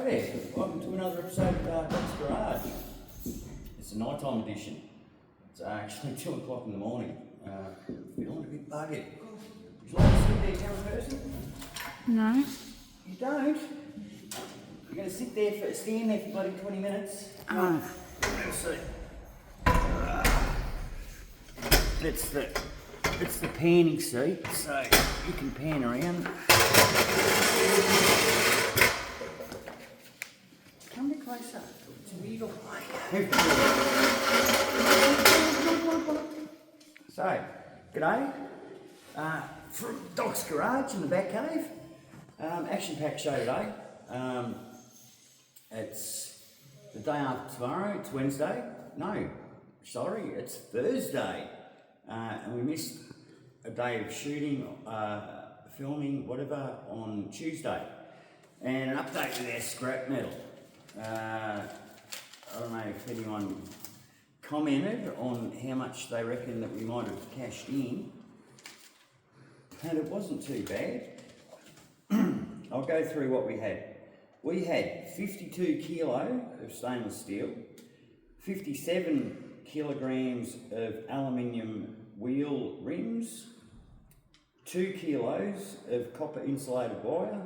there, welcome to another episode of Doc's Garage. It's a nighttime edition. It's actually 2 o'clock in the morning. Feeling a bit buggered. Would you like to sit there, young person? No. You don't? You're going to stand there for bloody 20 minutes? Oh. Let's see. It's the panning seat, so you can pan around. Come a bit closer. It's a wiggle. So, g'day. From Doc's Garage in the back cave. Action-packed show today. It's the day after tomorrow. It's Wednesday. No, sorry, it's Thursday. And we missed a day of shooting, filming, whatever, on Tuesday. And an update with our scrap metal. I don't know if anyone commented on how much they reckon that we might have cashed in. And it wasn't too bad. I'll go through what we had. We had 52 kilo of stainless steel, 57 kilograms of aluminium wheel rims, 2 kilos of copper insulated wire,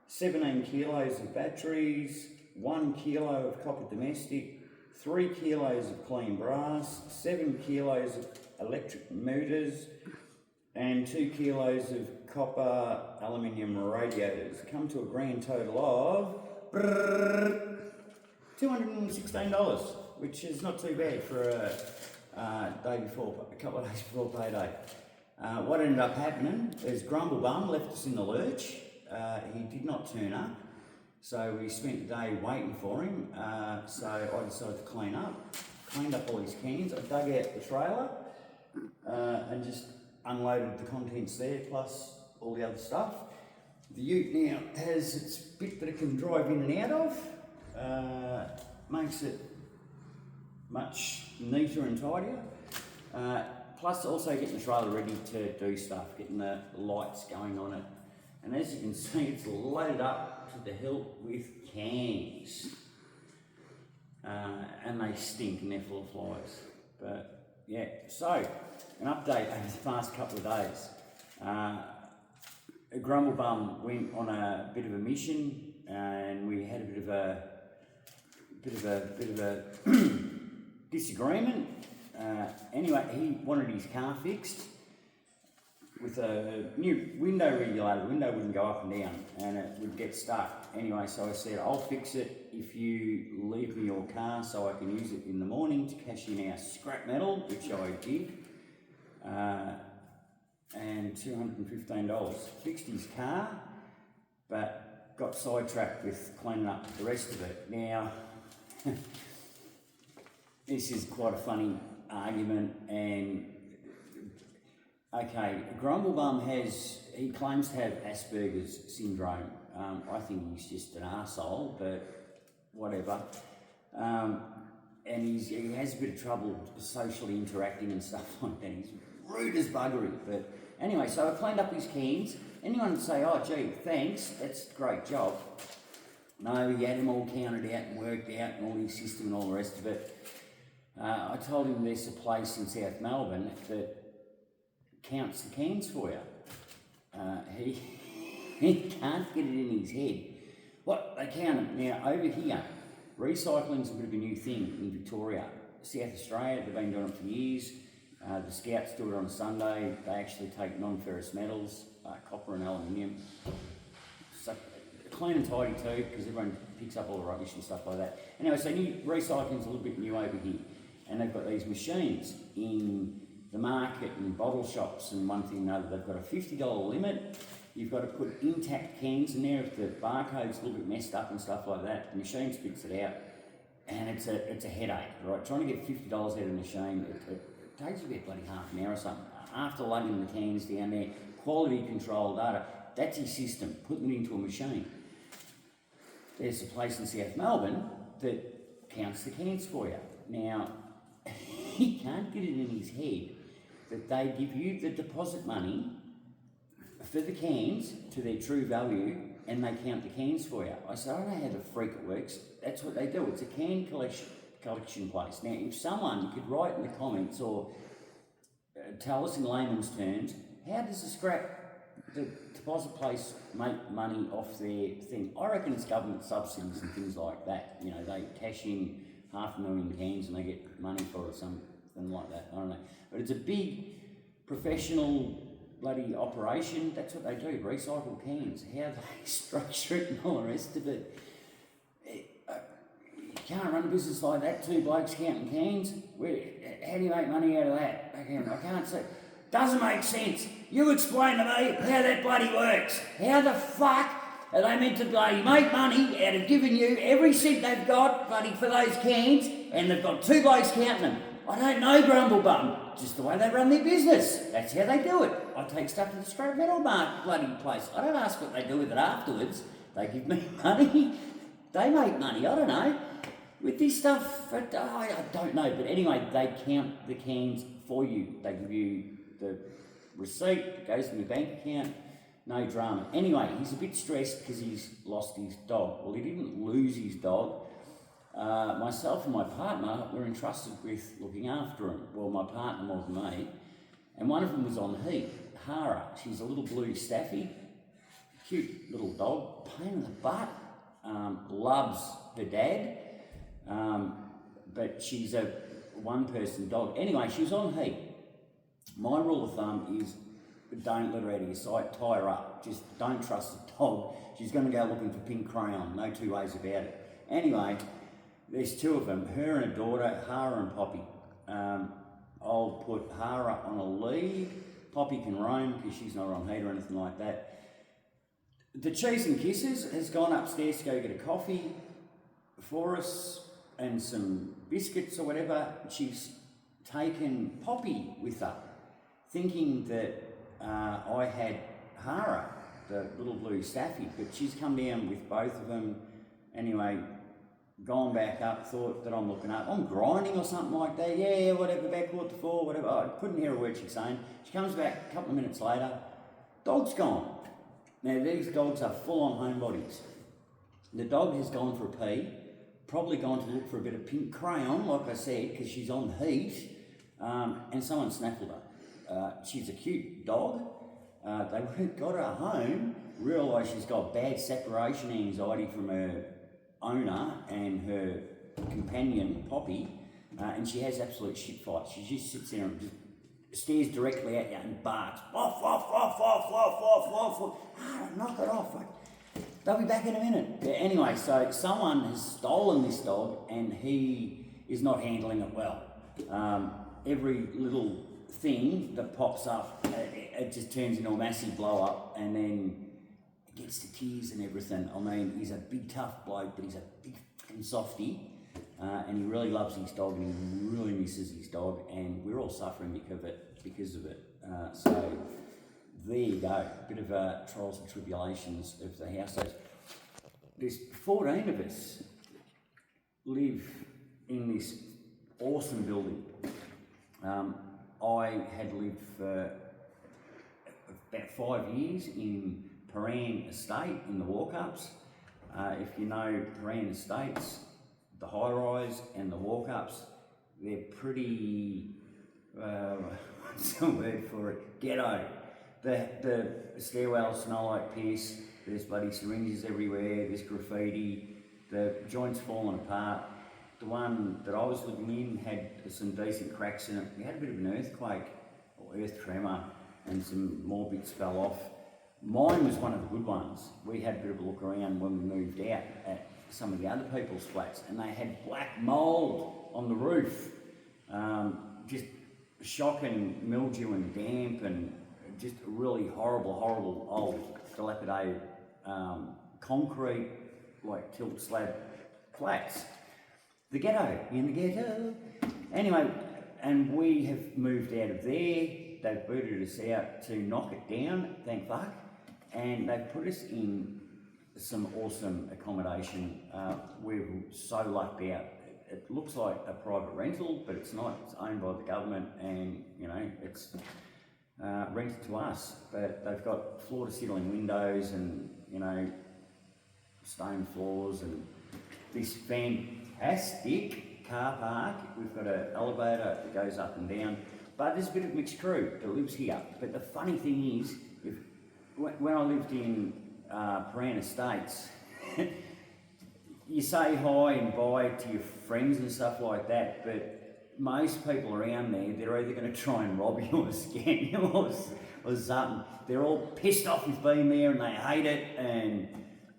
17 kilos of batteries, 1 kilo of copper domestic, 3 kilos of clean brass, 7 kilos of electric motors, and 2 kilos of copper aluminium radiators. Come to a grand total of $216, which is not too bad for a couple of days before payday. What ended up happening is Grumblebum left us in the lurch. He did not turn up, so we spent the day waiting for him. So I decided to cleaned up all his cans. I dug out the trailer and just unloaded the contents there, plus all the other stuff. The ute now has its bit that it can drive in and out of, makes it much neater and tidier. Plus also getting the trailer ready to do stuff, getting the lights going on it. And as you can see, it's loaded up to the hilt with cans. And they stink and they're full of flies. But yeah, so an update over the past couple of days. Grumblebum went on a bit of a mission, and we had a bit of a disagreement. Anyway, he wanted his car fixed with a new window regulator. The window wouldn't go up and down, and it would get stuck. Anyway, so I said, I'll fix it if you leave me your car so I can use it in the morning to cash in our scrap metal, which I did. And $215. Fixed his car, but got sidetracked with cleaning up the rest of it. Now, this is quite a funny argument, and okay, Grumblebum he claims to have Asperger's syndrome. I think he's just an arsehole, but whatever. And he has a bit of trouble socially interacting and stuff like that. He's rude as buggery. But anyway, so I cleaned up his cans. Anyone would say, oh gee, thanks, that's a great job. No, he had them all counted out and worked out and all his system and all the rest of it. I told him there's a place in South Melbourne that counts the cans for you. He can't get it in his head. What, they count them. Now, over here, recycling's a bit of a new thing in Victoria. South Australia, they've been doing it for years. The Scouts do it on a Sunday. They actually take non-ferrous metals, copper and aluminium. So, clean and tidy too, because everyone picks up all the rubbish and stuff like that. Anyway, so recycling's a little bit new over here. And they've got these machines in the market and bottle shops and one thing or another. They've got a $50 limit. You've got to put intact cans in there if the barcode's a little bit messed up and stuff like that. The machine spits it out, and it's a headache, right? Trying to get $50 out of the machine, it takes you about bloody half an hour or something. After lugging the cans down there, quality control data, that's his system, putting it into a machine. There's a place in South Melbourne that counts the cans for you. Now, he can't get it in his head that they give you the deposit money for the cans to their true value and they count the cans for you. I said, I don't know how the freak it works. That's what they do. It's a can collection place. Now, if someone could write in the comments or tell us in layman's terms, how does the deposit place make money off their thing? I reckon it's government subsidies and things like that. You know, they cash in 500,000 cans and they get money for it or something like that. I don't know. But it's a big professional bloody operation. That's what they do, recycle cans. How they structure it and all the rest of it. You can't run a business like that, two blokes counting cans. How do you make money out of that? I can't say. Doesn't make sense. You explain to me how that bloody works. How the fuck are they meant to bloody make money out of giving you every cent they've got bloody for those cans, and they've got two blokes counting them? I don't know, Grumblebum. Just the way they run their business. That's how they do it. I take stuff to the scrap metal market bloody place. I don't ask what they do with it afterwards. They give me money. They make money. I don't know. With this stuff, I don't know. But anyway, they count the cans for you. They give you the receipt. It goes in your bank account. No drama. Anyway, he's a bit stressed because he's lost his dog. Well, he didn't lose his dog. Myself and my partner were entrusted with looking after him. Well, my partner more than me. And one of them was on heat. Hara. She's a little blue staffy. Cute little dog. Pain in the butt. Loves her dad. But she's a one-person dog. Anyway, she was on heat. My rule of thumb is don't let her out of your sight, tie her up. Just don't trust the dog. She's going to go looking for pink crayon, no two ways about it. Anyway, there's two of them, her and her daughter, Hara and Poppy. I'll put Hara on a lead. Poppy can roam because she's not on heat or anything like that. The Cheese and Kisses has gone upstairs to go get a coffee for us and some biscuits or whatever. She's taken Poppy with her, thinking that I had Hara, the little blue staffy, but she's come down with both of them. Anyway, gone back up, thought that I'm looking up. I'm grinding or something like that. Yeah, whatever, back quarter to four, whatever. I couldn't hear a word she's saying. She comes back a couple of minutes later. Dog's gone. Now, these dogs are full-on homebodies. The dog has gone for a pee, probably gone to look for a bit of pink crayon, like I said, because she's on heat, and someone snaffled her. She's a cute dog. They got her home, realised she's got bad separation anxiety from her owner and her companion, Poppy, and she has absolute shit fights. She just sits there and just stares directly at you and barks. Off, off, off, off, off, off, off, off. Knock it off. They'll be back in a minute. Yeah, anyway, so someone has stolen this dog and he is not handling it well. Every little thing that pops up, it just turns into a massive blow up, and then it gets to tears and everything. I mean, he's a big tough bloke, but he's a big fucking softie, and he really loves his dog and he really misses his dog, and we're all suffering because of it. So there you go, a bit of trials and tribulations of the households. There's 14 of us live in this awesome building. I had lived for about 5 years in Paran Estate in the walk-ups. If you know Paran Estates, the high-rise and the walk-ups, they're pretty, what's the word for it, ghetto. The stairwells smell like piss, there's bloody syringes everywhere, there's graffiti, the joints falling apart. The one that I was living in had some decent cracks in it. We had a bit of an earthquake or earth tremor and some more bits fell off. Mine was one of the good ones. We had a bit of a look around when we moved out at some of the other people's flats, and they had black mould on the roof. Just shocking mildew and damp, and just really horrible old dilapidated concrete, like tilt slab flats. The ghetto, in the ghetto. Anyway, and we have moved out of there. They've booted us out to knock it down, thank fuck. And they've put us in some awesome accommodation. We're so lucked out. It looks like a private rental, but it's not. It's owned by the government, and it's rented to us. But they've got floor-to-ceiling windows, and stone floors and this fantastic car park. We've got an elevator that goes up and down, but there's a bit of mixed crew that lives here. But the funny thing is, when I lived in Prahran Estates, you say hi and bye to your friends and stuff like that, but most people around there, they're either going to try and rob you or scam you or something. They're all pissed off with being there and they hate it, and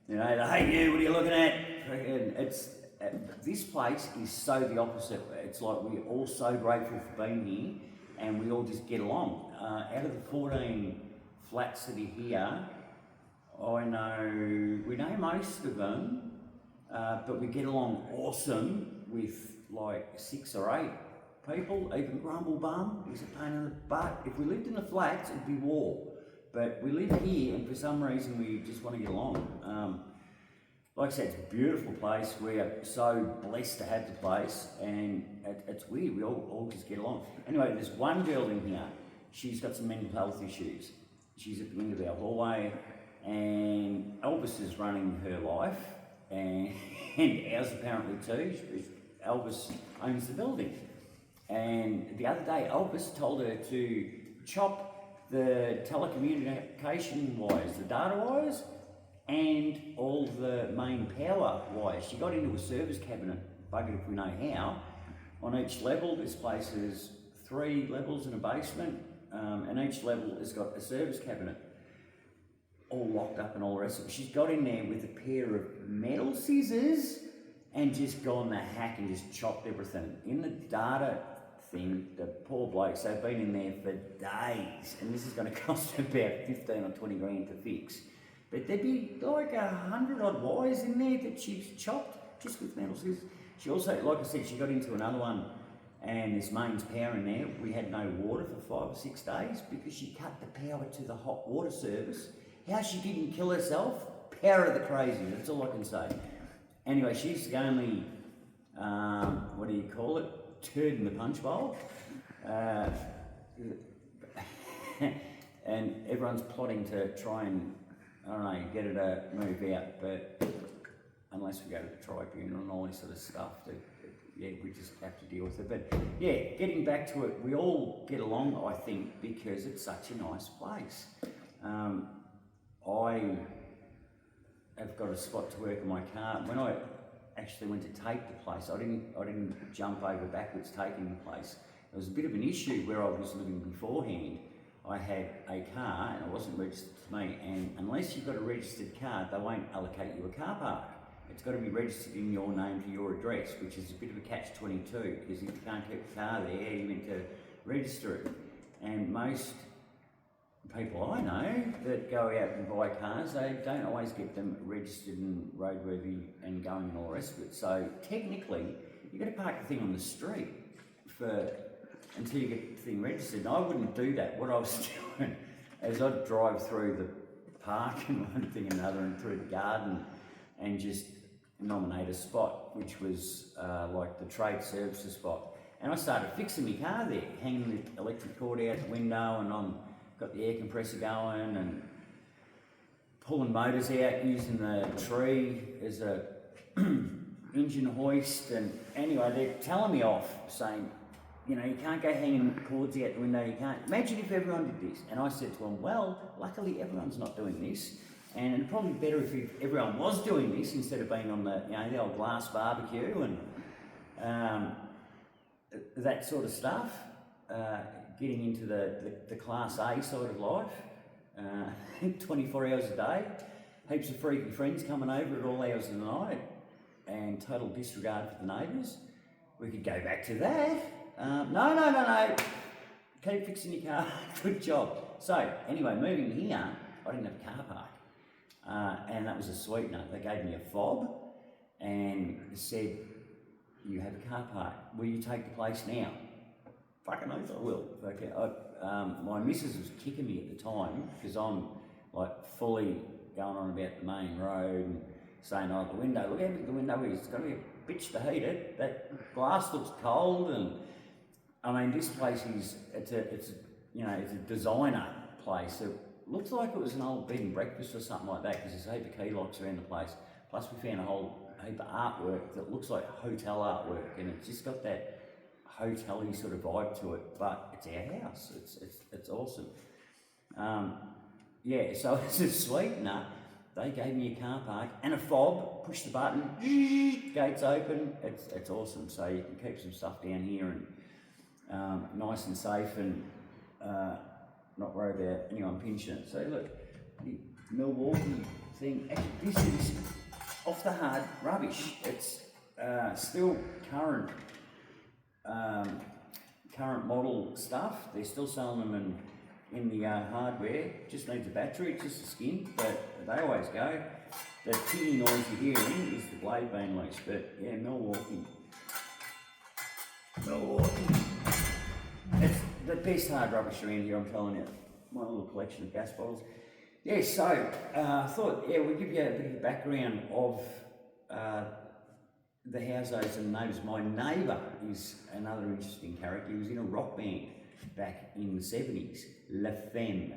you know, they hate you, what are you looking at? And this place is so the opposite. It's like we're all so grateful for being here and we all just get along. Out of the 14 flats that are here, we know most of them, but we get along awesome with like 6 or 8 people. Even Grumble Bum is a pain in the butt. If we lived in the flats, it'd be war. But we live here, and for some reason we just want to get along. Like I said, it's a beautiful place. We are so blessed to have the place, and it's weird. We all just get along. Anyway, there's one girl in here. She's got some mental health issues. She's at the end of our hallway, and Elvis is running her life, and ours apparently too. Elvis owns the building. And the other day, Elvis told her to chop the telecommunication wires, the data wires, and all the main power wires. She got into a service cabinet, buggered if we know how, on each level. This place is 3 levels in a basement, and each level has got a service cabinet, all locked up and all the rest of it. She's got in there with a pair of metal scissors and just gone the hack and just chopped everything. In the data thing, the poor blokes, they've been in there for days, and this is going to cost about 15 or 20 grand to fix. But there'd be like 100 odd wires in there that she's chopped just with metal scissors. She also, like I said, she got into another one, and this mains power in there. We had no water for 5 or 6 days because she cut the power to the hot water service. How she didn't kill herself? Power of the crazy, that's all I can say. Anyway, she's the only, turd in the punch bowl. And everyone's plotting to try and, get her to move out, but unless we go to the tribunal and all this sort of stuff, we just have to deal with it. But yeah, getting back to it, we all get along, I think, because it's such a nice place. I have got a spot to work in my car. When I actually went to take the place, I didn't jump over backwards taking the place. There was a bit of an issue where I was living beforehand. I had a car and it wasn't registered to me, and unless you've got a registered car, they won't allocate you a car park. It's got to be registered in your name to your address, which is a bit of a catch-22, because if you can't keep the car there, you're meant to register it. And most people I know that go out and buy cars, they don't always get them registered and roadworthy and going and all the rest of it. So technically, you've got to park the thing on the street until you get the thing registered. And I wouldn't do that. What I was doing is I'd drive through the park and one thing and another and through the garden and just nominate a spot, which was like the trade services spot. And I started fixing my car there, hanging the electric cord out the window, and got the air compressor going and pulling motors out using the tree as a engine hoist. And anyway, they're telling me off, saying, you can't go hanging cords out the window, you can't. Imagine if everyone did this. And I said to them, well, luckily everyone's not doing this. And it'd probably be better if everyone was doing this instead of being on the old glass barbecue and that sort of stuff. Getting into the Class A side of life, 24 hours a day, heaps of freaky friends coming over at all hours of the night, and total disregard for the neighbours. We could go back to that. No. Keep fixing your car. Good job. So, anyway, moving here, I didn't have a car park. And that was a sweetener. They gave me a fob and said, you have a car park. Will you take the place now? Fucking oath I will. Okay. My missus was kicking me at the time because I'm like fully going on about the main road and saying, the window, look how big the window is. It's going to be a bitch to heat it. That glass looks cold, and this place it's a designer place. It looks like it was an old bed and breakfast or something like that because there's a heap of key locks around the place. Plus we found a whole heap of artwork that looks like hotel artwork, and it's just got that hotel-y sort of vibe to it, but it's our house. It's awesome. Yeah, so as a sweetener, they gave me a car park and a fob. Push the button, gates open. It's awesome. So you can keep some stuff down here and nice and safe, and not worry about anyone pinching it. So look, the Milwaukee thing. Actually, this is off the hard rubbish. It's still current model stuff. They're still selling them in the hardware. Just needs a battery, just a skin, but they always go. The ticking noise you're hearing is the blade being loose, but yeah, Milwaukee. It's the best hard rubbish around here, I'm telling you. My little collection of gas bottles. Yeah, so I thought, yeah, we'll give you a bit of a background of the houses and the neighbours. My neighbour is another interesting character. He was in a rock band back in the 70s, La Femme,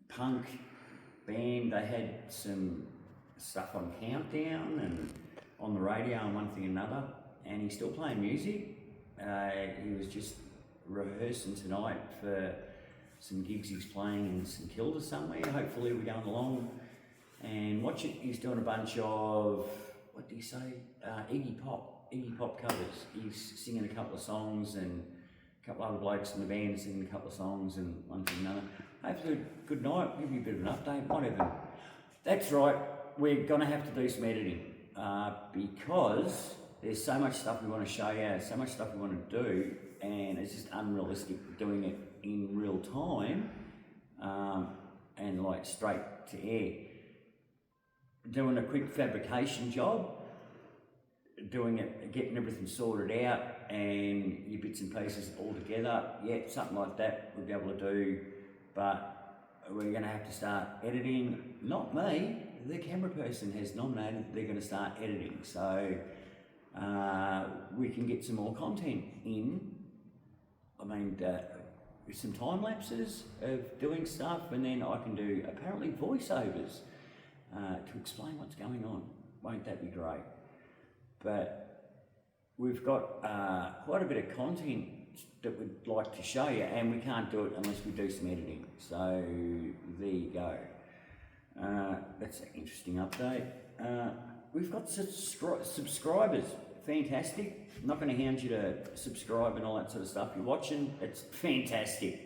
punk band. They had some stuff on Countdown and on the radio and one thing and another, and he's still playing music. He was just rehearsing tonight for some gigs he's playing in St Kilda somewhere. Hopefully we're going along and watch it. He's doing a bunch of, what do you say, Iggy Pop covers. He's singing a couple of songs, and a couple of other blokes in the band singing a couple of songs, and one thing and another. Hopefully, good night, give you a bit of an update, whatever. That's right, we're going to have to do some editing because there's so much stuff we want to show you, so much stuff we want to do, and it's just unrealistic doing it in real time and like straight to air. Doing a quick fabrication job, doing it, getting everything sorted out and your bits and pieces all together, yeah, something like that we'll be able to do, but we're going to have to start editing. Not me, the camera person has nominated they're going to start editing, so we can get some more content in. I mean, with some time lapses of doing stuff, and then I can do apparently voiceovers to explain what's going on. Won't that be great? But we've got quite a bit of content that we'd like to show you, and we can't do it unless we do some editing. So there you go. That's an interesting update. We've got subscribers. Fantastic. I'm not going to hound you to subscribe and all that sort of stuff. You're watching, it's fantastic.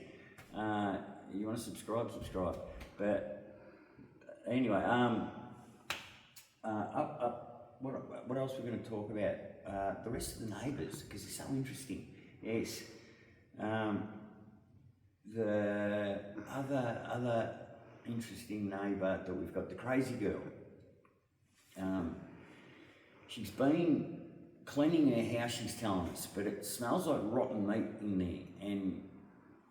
You want to subscribe. But anyway, what else we're going to talk about? The rest of the neighbours, because it's so interesting. Yes. The other interesting neighbour that we've got, the crazy girl. She's been cleaning her house, she's telling us, but it smells like rotten meat in there, and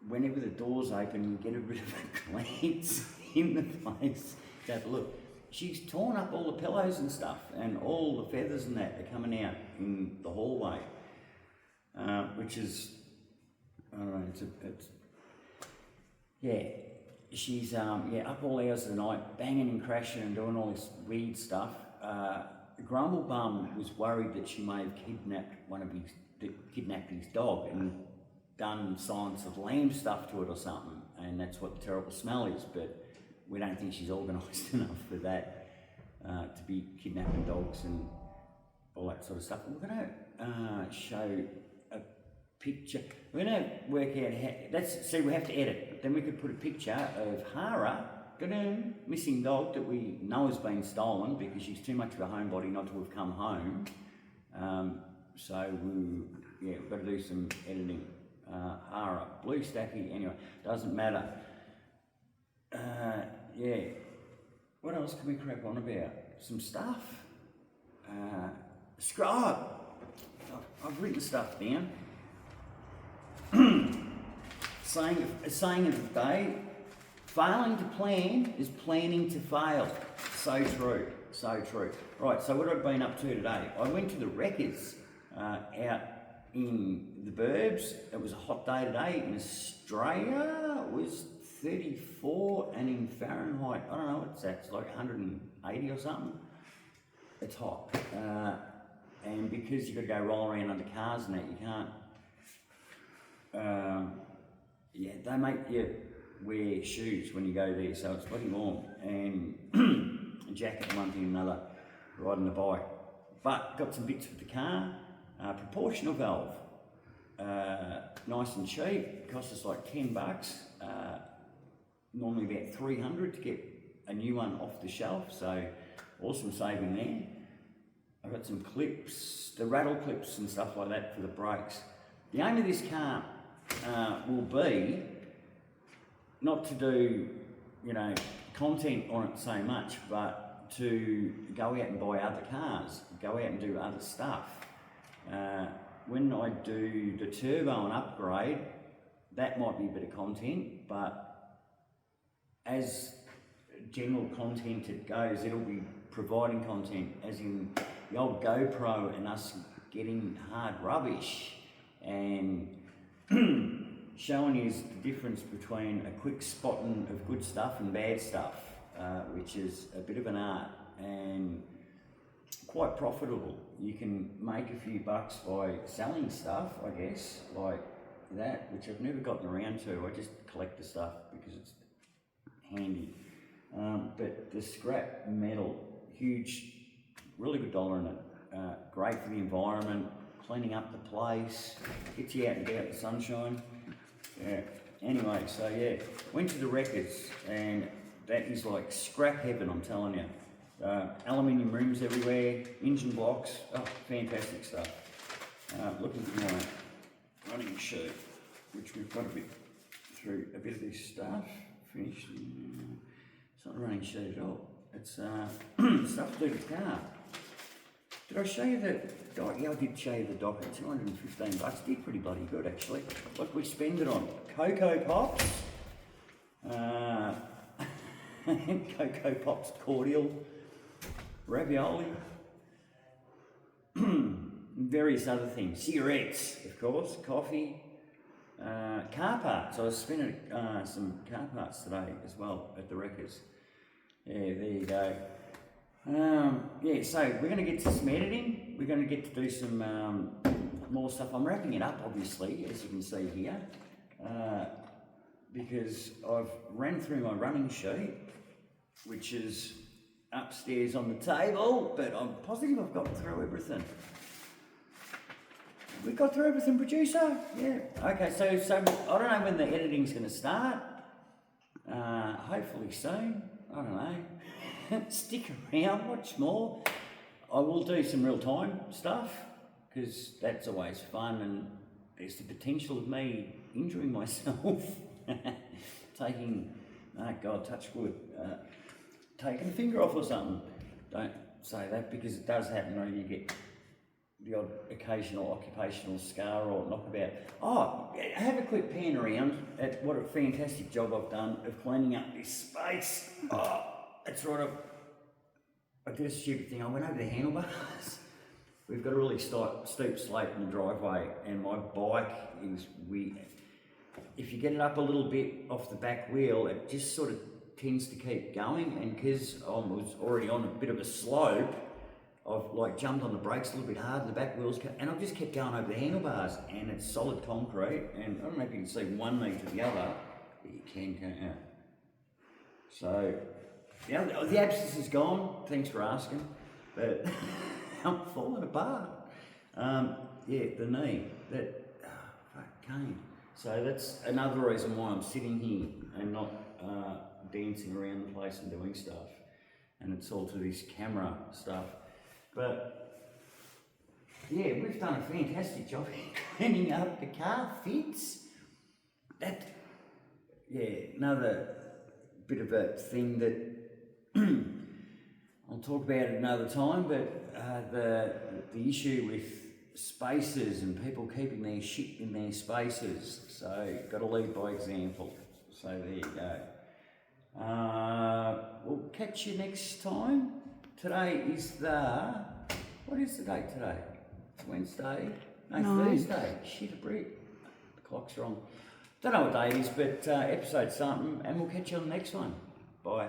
whenever the door's open you get a bit of a glance in the place to have a look. She's torn up all the pillows and stuff, and all the feathers and that are coming out in the hallway, which is, I don't know, it's yeah, she's up all hours of the night, banging and crashing and doing all this weird stuff. Grumblebum was worried that she may have kidnapped his dog and done Silence of the Lambs stuff to it or something, and that's what the terrible smell is, but we don't think she's organised enough for that, to be kidnapping dogs and all that sort of stuff. We're going to show a picture. We're going to work out we have to edit. Then we could put a picture of Hara, missing dog that we know has been stolen because she's too much of a homebody not to have come home. So we've got to do some editing. Hara, blue stacky, anyway, doesn't matter. What else can we crap on about? Some stuff. I've written stuff down. saying of the day, failing to plan is planning to fail. So true, so true. Right, so what have I been up to today? I went to the Wreckers out in the burbs. It was a hot day today. In Australia, it was 34, and in Fahrenheit, I don't know what's that, it's like 180 or something. it's hot. And because you've got to go roll around under cars and that, you can't. They make you wear shoes when you go there, so it's bloody warm. And a jacket, one thing and another, riding the bike. But got some bits with the car. Proportional valve, nice and cheap. Cost us like $10. Normally about 300 to get a new one off the shelf. So awesome saving there. I've got some clips, the rattle clips and stuff like that for the brakes. The aim of this car will be not to do, content on it so much, but to go out and buy other cars, go out and do other stuff. When I do the turbo and upgrade, that might be a bit of content, but as general content it goes, it'll be providing content, as in the old GoPro and us getting hard rubbish and showing you the difference between a quick spotting of good stuff and bad stuff, which is a bit of an art and quite profitable. You can make a few bucks by selling stuff, I guess, like that, which I've never gotten around to. I just collect the stuff because it's handy. But the scrap metal, huge, really good dollar in it. Great for the environment, cleaning up the place, gets you out and about in the sunshine. Yeah. Anyway, so yeah, went to the Wreckers, and that is like scrap heaven, I'm telling you. Aluminium rims everywhere, engine blocks, fantastic stuff. Looking for my running shirt, which we've got through a bit of this stuff. Finished. It's not a running shirt at all. It's stuff to do with the car. Did I show you that dock? Yeah, I did show you the dock at $215. Did pretty bloody good actually. What we spend it on? Cocoa Pops. Cocoa Pops cordial. Ravioli. Various other things. Cigarettes, of course. Coffee. Car parts. I was spending some car parts today as well at the Wreckers. Yeah, there you go. So we're going to get to some editing. We're going to get to do some more stuff. I'm wrapping it up, obviously, as you can see here, because I've ran through my running sheet, which is upstairs on the table, but I'm positive I've got through everything. We got through everything, producer? Yeah. Okay, so I don't know when the editing's going to start. Hopefully soon. I don't know. Stick around, watch more. I will do some real time stuff because that's always fun, and there's the potential of me injuring myself. Taking, touch wood, taking a finger off or something. Don't say that because it does happen, or you get the odd occasional occupational scar or knockabout. Have a quick pan around at what a fantastic job I've done of cleaning up this space. That's right, I did a stupid thing. I went over the handlebars. We've got a really steep slope in the driveway, and my bike is weird. If you get it up a little bit off the back wheel, it just sort of tends to keep going, and because I was already on a bit of a slope, I've jumped on the brakes a little bit hard, and the back wheels, and I've just kept going over the handlebars, and it's solid concrete, and I don't know if you can see 1 metre to the other, but you can, can't you? So, the abscess is gone, thanks for asking, but I'm falling apart. The knee, cane. So that's another reason why I'm sitting here and not dancing around the place and doing stuff. And it's all to this camera stuff. But yeah, we've done a fantastic job cleaning up. The car fits. Another bit of a thing that I'll talk about it another time, but the issue with spaces and people keeping their shit in their spaces. So got to lead by example. So there you go. We'll catch you next time. Today is what is the date today? It's Wednesday. No, Thursday. Shit a brick. The clock's wrong. Don't know what day it is, but episode something, and we'll catch you on the next one. Bye.